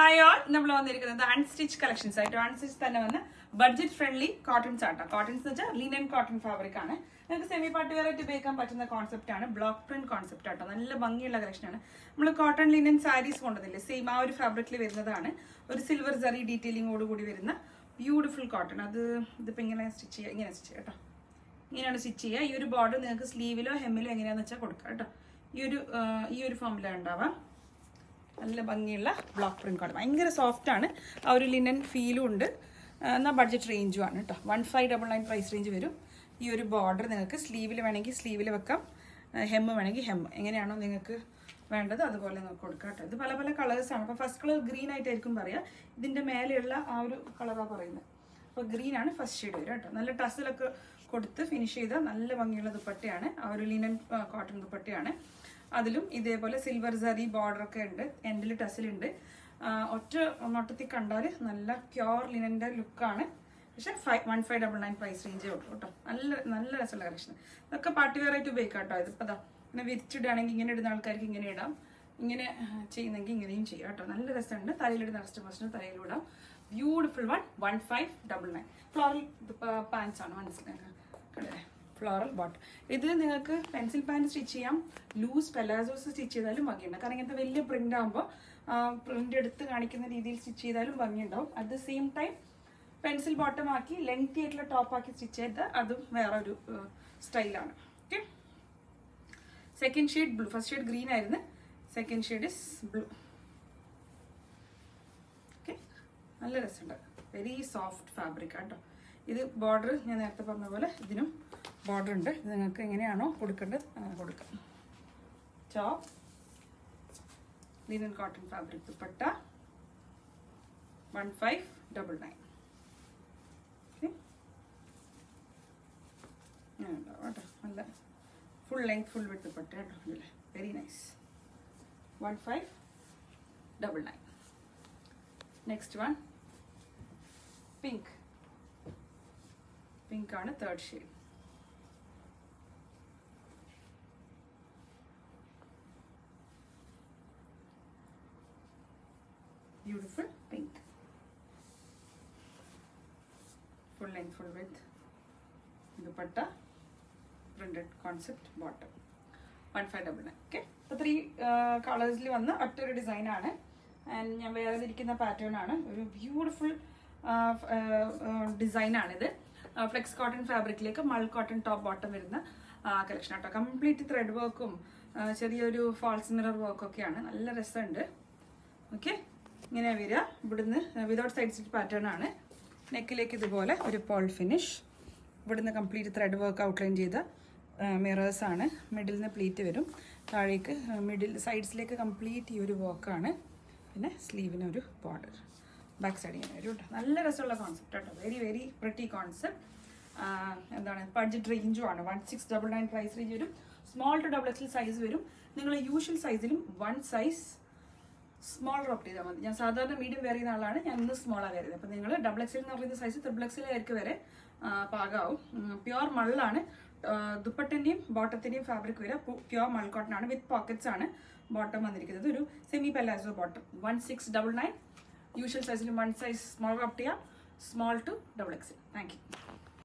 Hi all, നമ്മൾ വന്നിരിക്കുന്നത് unstitch collections ആയിട്ട് അൺസ്റ്റിച്ച് തന്നെ വന്ന ബഡ്ജറ്റ് ഫ്രണ്ട്ലി കോട്ടൺസ് ആട്ടോ. കോട്ടൺസ് എന്ന് വെച്ചാൽ ലിനൻ കോട്ടൺ ഫാബ്രിക് ആണ്. നിങ്ങൾക്ക് സെമി പാർട്ടി വെയർ ആയിട്ട് ഉപയോഗിക്കാൻ പറ്റുന്ന കോൺസെപ്റ്റ് ആണ്. ബ്ലോക്ക് പ്രിന്റ് കോൺസെപ്റ്റ് ആട്ടോ. നല്ല ഭംഗിയുള്ള കളക്ഷൻ ആണ്. നമ്മൾ കോട്ടൺ ലിനൻ സാരീസ് കൊണ്ടുവന്നില്ലേ, സെയിം ആ ഒരു ഫാബ്രിക്കിൽ വരുന്നതാണ്. ഒരു സിൽവർ സറി ഡീറ്റെയിലിംഗോട് കൂടി വരുന്ന ബ്യൂട്ടിഫുൾ കോട്ടൺ. അത് ഇതിപ്പോൾ ഇങ്ങനെ സ്റ്റിച്ച് ചെയ്യുക, ഇങ്ങനെ സ്റ്റിച്ച് ചെയ്യുക കേട്ടോ. ഇങ്ങനെയാണ് സ്റ്റിച്ച് ചെയ്യുക. ഈ ഒരു ബോർഡർ നിങ്ങൾക്ക് സ്ലീവിലോ ഹെമ്മിലോ എങ്ങനെയാണെന്ന് വെച്ചാൽ കൊടുക്കാം കേട്ടോ. ഈ ഒരു ഫോമിലാണ് ഉണ്ടാവാം. നല്ല ഭംഗിയുള്ള ബ്ലോക്ക് പ്രിന്റ് കോട്ടൺ, ഭയങ്കര സോഫ്റ്റ് ആണ്. ആ ഒരു ലിനൻ ഫീലും ഉണ്ട്. എന്നാൽ ബഡ്ജറ്റ് റേഞ്ചും ആണ് കേട്ടോ. 1599 പ്രൈസ് റേഞ്ച് വരും. ഈ ഒരു ബോർഡർ നിങ്ങൾക്ക് സ്ലീവിൽ വേണമെങ്കിൽ സ്ലീവിൽ വെക്കാം, ഹെമ്മ് വേണമെങ്കിൽ ഹെമ്മ്, എങ്ങനെയാണോ നിങ്ങൾക്ക് വേണ്ടത് അതുപോലെ നിങ്ങൾക്ക് കൊടുക്കാം കേട്ടോ. ഇത് പല പല കളേഴ്സാണ്. അപ്പോൾ ഫസ്റ്റ് കളർ ഗ്രീൻ ആയിട്ടായിരിക്കും പറയുക. ഇതിൻ്റെ മേലെയുള്ള ആ ഒരു കളറാണ് പറയുന്നത്. അപ്പോൾ ഗ്രീൻ ആണ് ഫസ്റ്റ് ഷെയ്ഡ് വരും കേട്ടോ. നല്ല ടസിലൊക്കെ കൊടുത്ത് ഫിനിഷ് ചെയ്ത നല്ല ഭംഗിയുള്ള ദുപ്പട്ടയാണ്. ആ ഒരു ലിനൻ കോട്ടൺ ദുപ്പട്ടയാണ്. അതിലും ഇതേപോലെ സിൽവർ സറി ബോർഡർ ഒക്കെ ഉണ്ട്. എൻഡിൽ ടസിലുണ്ട്. ഒറ്റ നോട്ടത്തിൽ കണ്ടാൽ നല്ല പ്യോർ ലിനൻ്റെ ലുക്കാണ്. പക്ഷെ 1599 പ്രൈസ് റേഞ്ചേ ഉള്ളൂ കേട്ടോ. നല്ല രസമുള്ള കളക്ഷൻ. ഇതൊക്കെ പാർട്ടി വെയർ ആയിട്ട് ഉപയോഗിക്കാം കേട്ടോ. ഇതിപ്പോൾ അതാ ഇങ്ങനെ വിരിച്ചിടുകയാണെങ്കിൽ ഇങ്ങനെ ഇടുന്ന ആൾക്കാർക്ക് ഇങ്ങനെ ഇടാം, ഇങ്ങനെ ചെയ്യുന്നെങ്കിൽ ഇങ്ങനെയും ചെയ്യാം കേട്ടോ. നല്ല രസമുണ്ട്. തലയിലിടുന്ന കസ്റ്റമേഴ്സിന് തലയിലിടാം. ബ്യൂട്ടിഫുൾ 1599. ഫ്ലോറൽ പാൻസ് ആണ്, മനസ്സിലാക്കുക. Floral bottom. ഇത് നിങ്ങൾക്ക് പെൻസിൽ പാൻറ് സ്റ്റിച്ച് ചെയ്യാം, ലൂസ് പെലാസോസ് സ്റ്റിച്ച് ചെയ്താലും ഭംഗിയുണ്ട്. കാരണം ഇങ്ങനത്തെ വലിയ പ്രിന്റ് ആകുമ്പോൾ പ്രിന്റ് എടുത്ത് കാണിക്കുന്ന രീതിയിൽ സ്റ്റിച്ച് ചെയ്താലും ഭംഗിയുണ്ടാവും. At the same time pencil bottom ആക്കി ലെങ്തി ആയിട്ടുള്ള ടോപ്പാക്കി സ്റ്റിച്ച് ചെയ്താൽ അതും വേറൊരു സ്റ്റൈലാണ്. Okay, second shade blue. First shade green ആയിരുന്നു, second shade is blue. Okay, നല്ല രസമുണ്ട്. വെരി സോഫ്റ്റ് ഫാബ്രിക് കേട്ടോ. ഇത് ബോർഡർ ഞാൻ നേരത്തെ പറഞ്ഞ പോലെ ഇതിനും ബോർഡർ ഉണ്ട്. ഇത് നിങ്ങൾക്ക് എങ്ങനെയാണോ കൊടുക്കേണ്ടത് അങ്ങനെ കൊടുക്കാം. Top linen cotton fabric dupatta 1599. കേട്ടോ. നല്ല full length full with dupatta കേട്ടോ. അല്ലേ, very nice. 1599. Next one pink. Pink ആണ് third shade. Beautiful pink, full length full width dupatta, printed concept bottom 1599. Okay, അപ്പോൾ 3 കളേഴ്സിൽ വന്ന ഒറ്റൊരു ഡിസൈൻ ആണ്. ആൻഡ് ഞാൻ വേറെ ഇരിക്കുന്ന പാറ്റേൺ ആണ്. ഒരു ബ്യൂട്ടിഫുൾ ഡിസൈൻ ആണിത്. ഫ്ലെക്സ് കോട്ടൺ ഫാബ്രിക്കിലേക്ക് മൾ കോട്ടൺ ടോപ്പ് ബോട്ടം വരുന്ന കളക്ഷൻ ആട്ടോ. കംപ്ലീറ്റ് ത്രെഡ് വർക്കും ചെറിയൊരു ഫാൾസ് മിറർ വർക്കും ഒക്കെയാണ്. നല്ല രസമുണ്ട്. ഓക്കെ, ഇങ്ങനെ വരിക. ഇവിടുന്ന് വിതൗട്ട് സൈഡ് സ്റ്റിച്ച് പാറ്റേൺ ആണ്. നെക്കിലേക്ക് ഇതുപോലെ ഒരു പോൾ ഫിനിഷ്. ഇവിടുന്ന് കംപ്ലീറ്റ് ത്രെഡ് വർക്ക് ഔട്ട്ലൈൻ ചെയ്ത മിറേഴ്സ് ആണ്. മിഡിൽ നിന്ന് പ്ലീറ്റ് വരും. താഴേക്ക് മിഡിൽ സൈഡ്സിലേക്ക് കംപ്ലീറ്റ് ഈ ഒരു വർക്കാണ്. പിന്നെ സ്ലീവിന് ഒരു ബോർഡർ, ബാക്ക് സൈഡ് ഇങ്ങനെ വരും കേട്ടോ. നല്ല രസമുള്ള കോൺസെപ്റ്റ് കേട്ടോ. Very very pretty concept. എന്താണ് ബഡ്ജറ്റ് റേഞ്ചും ആണ്. 1699 പ്രൈസ് റേഞ്ച് വരും. സ്മോൾ ടു XXL സൈസ് വരും. നിങ്ങൾ യൂഷ്വൽ സൈസിലും 1 സൈസ് സ്മോൾ ഓപ്റ്റ് ചെയ്താൽ മതി. ഞാൻ സാധാരണ മീഡിയം വെയർ ചെയ്യുന്ന ആളാണ്. ഞാൻ ഇന്ന് സ്മോളാണ് വെയർ ചെയ്തത്. അപ്പോൾ നിങ്ങൾ XXL എന്ന് പറയുന്ന സൈസ് XXL ആയിരിക്കും വരെ പാകാവും. പ്യുവർ മള്ളാണ്. ദുപ്പട്ടിൻ്റെയും ബോട്ടത്തിൻ്റെയും ഫാബ്രിക് വരെ പ്യുവർ മൾ കോട്ടൺ ആണ്. വിത്ത് പോക്കറ്റ്സ് ആണ് ബോട്ടം വന്നിരിക്കുന്നത്. ഒരു സെമി പെലാസോ ബോട്ടം 1699. യൂഷ്വൽ സൈസിലും 1 സൈസ് സ്മോൾ ഓപ്റ്റ് ചെയ്യാം. Small to XXL. Thank U.